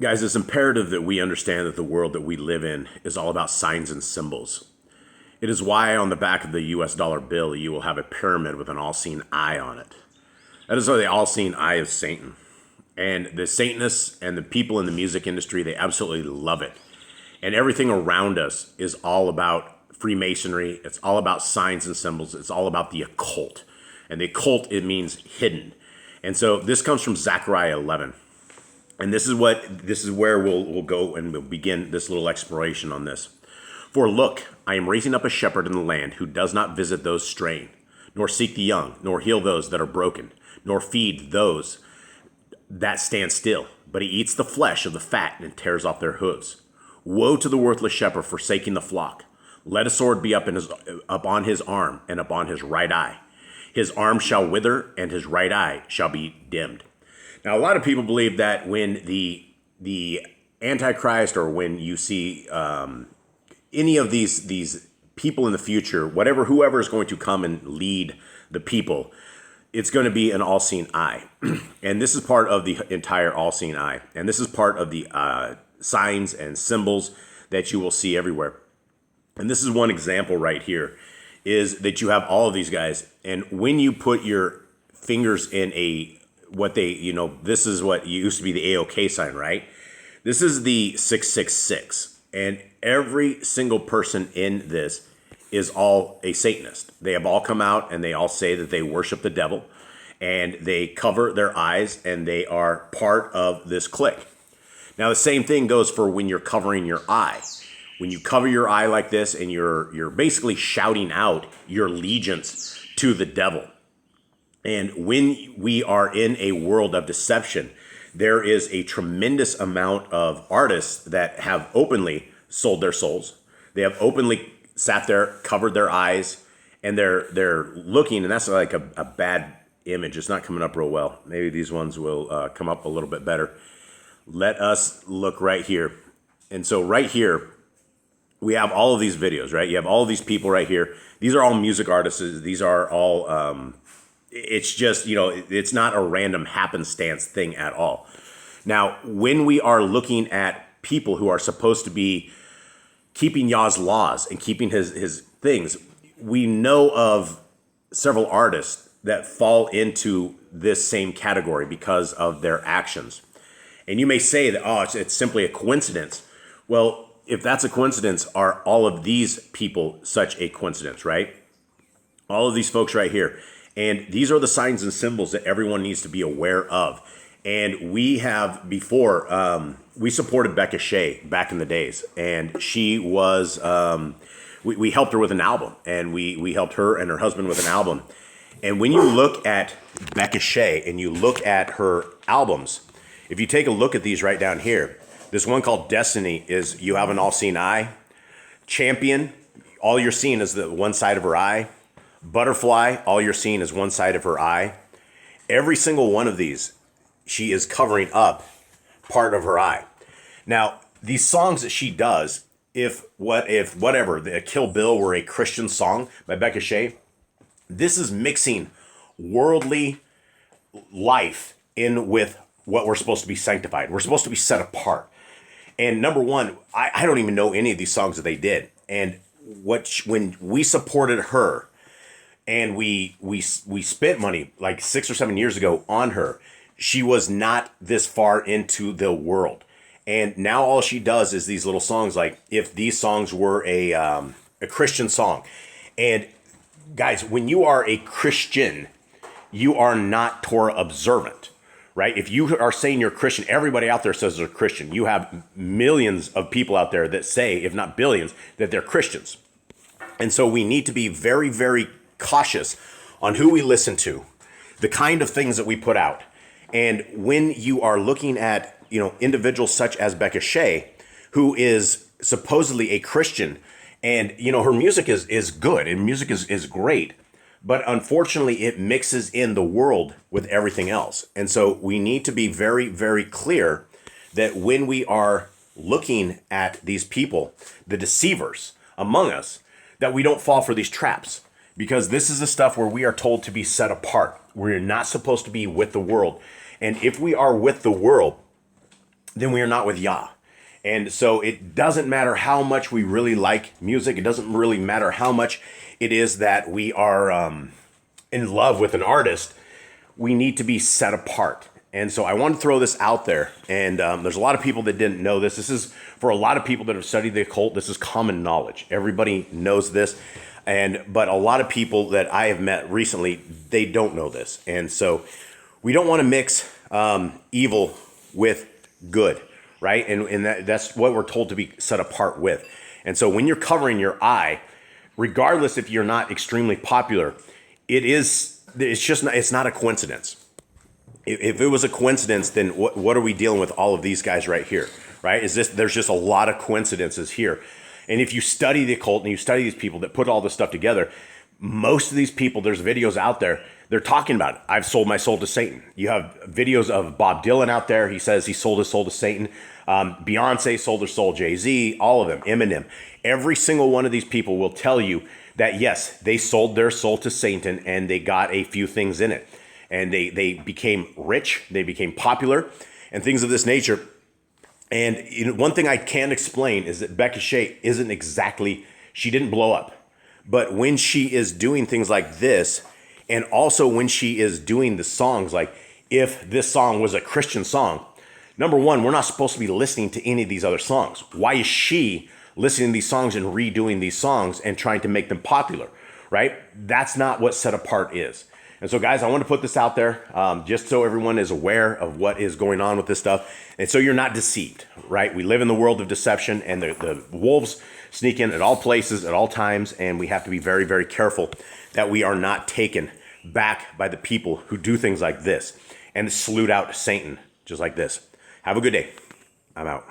Guys, it's imperative that we understand that the world that we live in is all about signs and symbols. It is why on the back of the US dollar bill, you will have a pyramid with an all-seeing eye on it. That is the all-seeing eye of Satan. And the Satanists and the people in the music industry, they absolutely love it. And everything around us is all about Freemasonry. It's all about signs and symbols. It's all about the occult. And the occult, it means hidden. And so this comes from Zechariah 11. And this is where we'll go and we'll begin this little exploration on this. For look, I am raising up a shepherd in the land who does not visit those straying, nor seek the young, nor heal those that are broken, nor feed those that stand still. But he eats the flesh of the fat and tears off their hooves. Woe to the worthless shepherd forsaking the flock. Let a sword be up on his arm and upon his right eye. His arm shall wither and his right eye shall be dimmed. Now, a lot of people believe that when the Antichrist, or when you see any of these people in the future, whoever is going to come and lead the people, it's going to be an all-seeing eye. And this is part of the entire all-seeing eye. And this is part of the signs and symbols that you will see everywhere. And this is one example right here, is that you have all of these guys. And when you put your fingers in this is what used to be the AOK sign, right? This is the 666. And every single person in this is all a Satanist. They have all come out and they all say that they worship the devil, and they cover their eyes, and they are part of this clique. Now, the same thing goes for when you're covering your eye. When you cover your eye like this, and you're basically shouting out your allegiance to the devil. And when we are in a world of deception, there is a tremendous amount of artists that have openly sold their souls. They have openly sat there, covered their eyes, and they're looking, and that's like a bad image. It's not coming up real well. Maybe these ones will come up a little bit better. Let us look right here. And so right here, we have all of these videos, right? You have all of these people right here. These are all music artists. These are all, it's just, it's not a random happenstance thing at all. Now, when we are looking at people who are supposed to be keeping Yah's laws and keeping his things, we know of several artists that fall into this same category because of their actions. And you may say that, it's simply a coincidence. Well, if that's a coincidence, are all of these people such a coincidence, right? All of these folks right here. And these are the signs and symbols that everyone needs to be aware of. And we have before, we supported Beckah Shae back in the days. And she was, we helped her with an album. And we helped her and her husband with an album. And when you look at Beckah Shae and you look at her albums, if you take a look at these right down here, this one called Destiny is you have an all-seeing eye. Champion, all you're seeing is the one side of her eye. Butterfly, all you're seeing is one side of her eye. Every single one of these, she is covering up part of her eye. Now, these songs that she does, if the Kill Bill were a Christian song by Beckah Shae, this is mixing worldly life in with what we're supposed to be sanctified. We're supposed to be set apart. And number one, I don't even know any of these songs that they did. And when we supported her, and we spent money like 6 or 7 years ago on her, she was not this far into the world. And now all she does is these little songs, like if these songs were a Christian song. And guys, when you are a Christian, you are not Torah observant, right? If you are saying you're Christian, everybody out there says they're Christian. You have millions of people out there that say, if not billions, that they're Christians. And so we need to be very, very cautious on who we listen to, the kind of things that we put out. And when you are looking at, individuals such as Beckah Shae, who is supposedly a Christian, and, her music is good and music is great, but unfortunately it mixes in the world with everything else. And so we need to be very, very clear that when we are looking at these people, the deceivers among us, that we don't fall for these traps. Because this is the stuff where we are told to be set apart. We're not supposed to be with the world. And if we are with the world, then we are not with Yah. And so it doesn't matter how much we really like music. It doesn't really matter how much it is that we are in love with an artist. We need to be set apart. And so I want to throw this out there. And there's a lot of people that didn't know this. This is for a lot of people that have studied the occult. This is common knowledge. Everybody knows this. But a lot of people that I have met recently, they don't know this. And so we don't want to mix evil with good, right? And that's what we're told to be set apart with. And so when you're covering your eye, regardless if you're not extremely popular, it's not a coincidence. If it was a coincidence, then what are we dealing with all of these guys right here, right? There's just a lot of coincidences here. And if you study the occult and you study these people that put all this stuff together, most of these people, there's videos out there, they're talking about it. I've sold my soul to Satan. You have videos of Bob Dylan out there. He says he sold his soul to Satan. Beyonce sold her soul, Jay-Z, all of them, Eminem. Every single one of these people will tell you that, yes, they sold their soul to Satan and they got a few things in it. And they became rich, they became popular, and things of this nature. And one thing I can't explain is that Beckah Shae she didn't blow up. But when she is doing things like this, and also when she is doing the songs, like if this song was a Christian song, number one, we're not supposed to be listening to any of these other songs. Why is she listening to these songs and redoing these songs and trying to make them popular, right? That's not what set apart is. And so, guys, I want to put this out there just so everyone is aware of what is going on with this stuff. And so you're not deceived, right? We live in the world of deception, and the wolves sneak in at all places, at all times. And we have to be very, very careful that we are not taken back by the people who do things like this and salute out Satan just like this. Have a good day. I'm out.